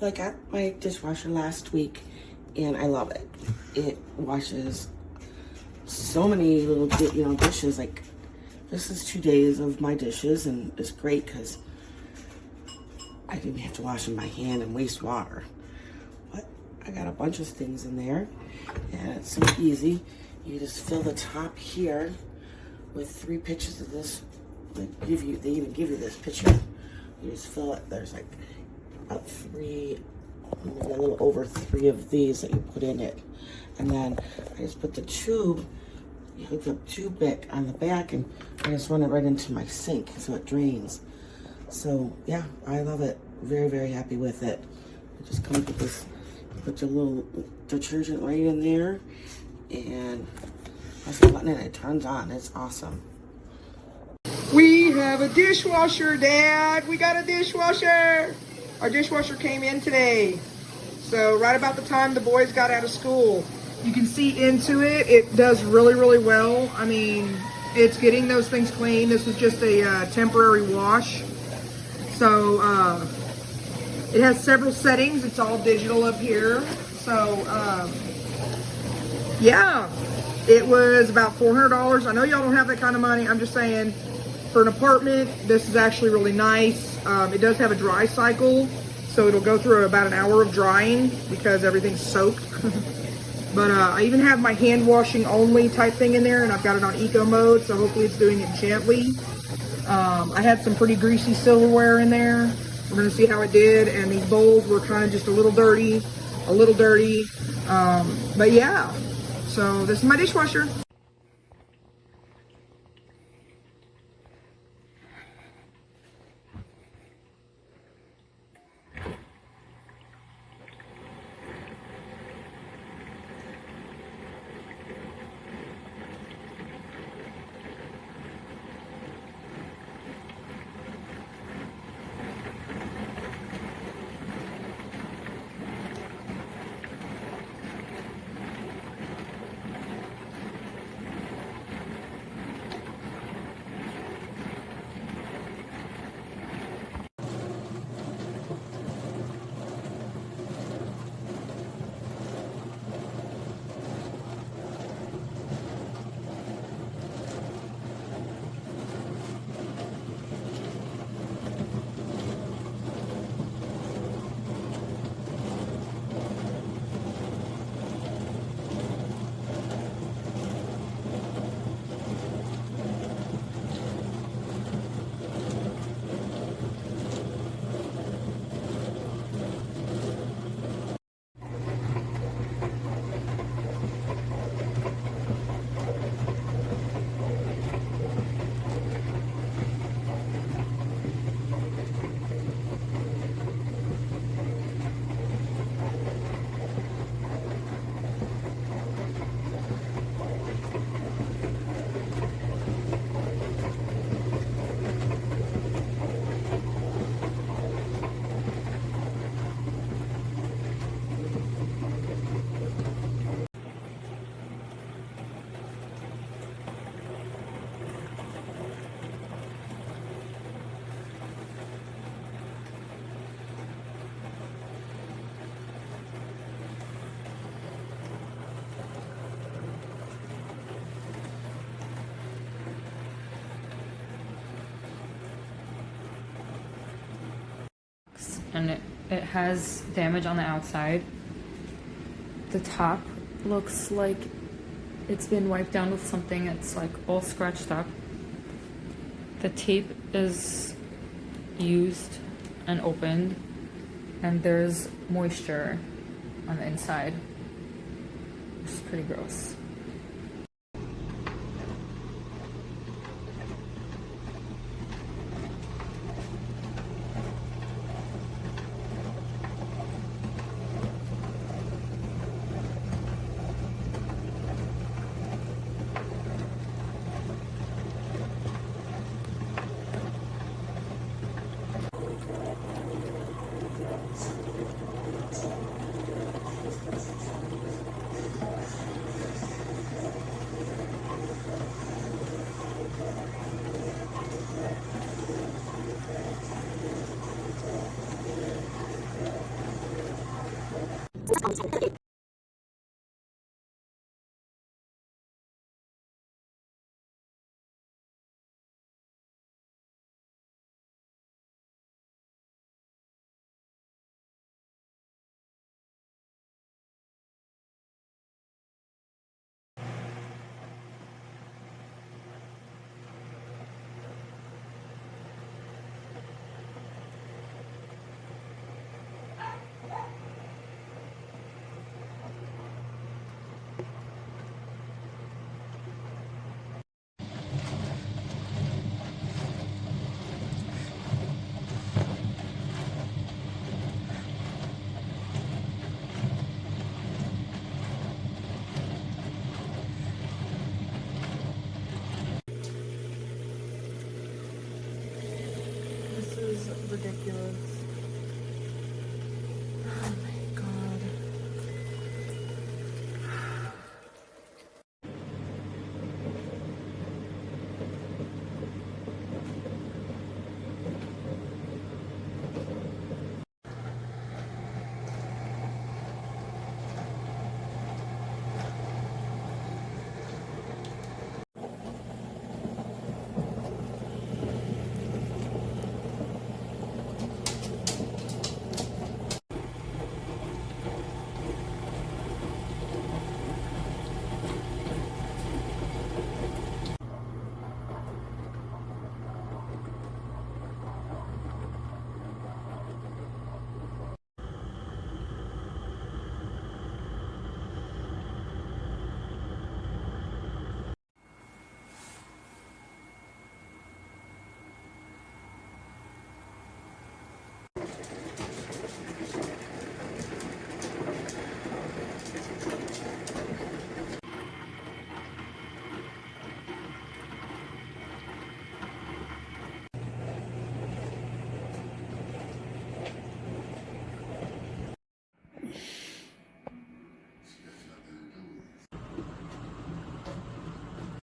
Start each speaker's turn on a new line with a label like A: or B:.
A: Well, I got my dishwasher last week and I love it. It washes so many little, dishes. Like, this is 2 days of my dishes, and it's great because I didn't have to wash them by hand and waste water. But I got a bunch of things in there, and it's so easy. You just fill the top here with 3 pitchers of this. They even give you this pitcher. You just fill it. There's like about 3, maybe a little over 3 of these that you put in it. And then I just put the tube, you hook up tube back on the back, and I just run it right into my sink so it drains. So yeah, I love it. Very, very happy with it. It just comes with this, put your little detergent right in there, and press the button and it turns on. It's awesome.
B: We have a dishwasher, Dad. We got a dishwasher. Our dishwasher came in today. So right about the time the boys got out of school. You can see into it. It does really, really well. I mean, it's getting those things clean. This was just a temporary wash. So it has several settings. It's all digital up here. So yeah, it was about $400. I know y'all don't have that kind of money. I'm just saying, for an apartment, this is actually really nice. It does have a dry cycle, so it'll go through about an hour of drying because everything's soaked. But I even have my hand washing only type thing in there, and I've got it on eco mode, so hopefully it's doing it gently. I had some pretty greasy silverware in there. We're gonna see how it did, and these bowls were kind of just a little dirty. But yeah, so this is my dishwasher.
C: And it has damage on the outside. The top looks like it's been wiped down with something. It's like all scratched up. The tape is used and opened, and there's moisture on the inside, which is pretty gross.
D: just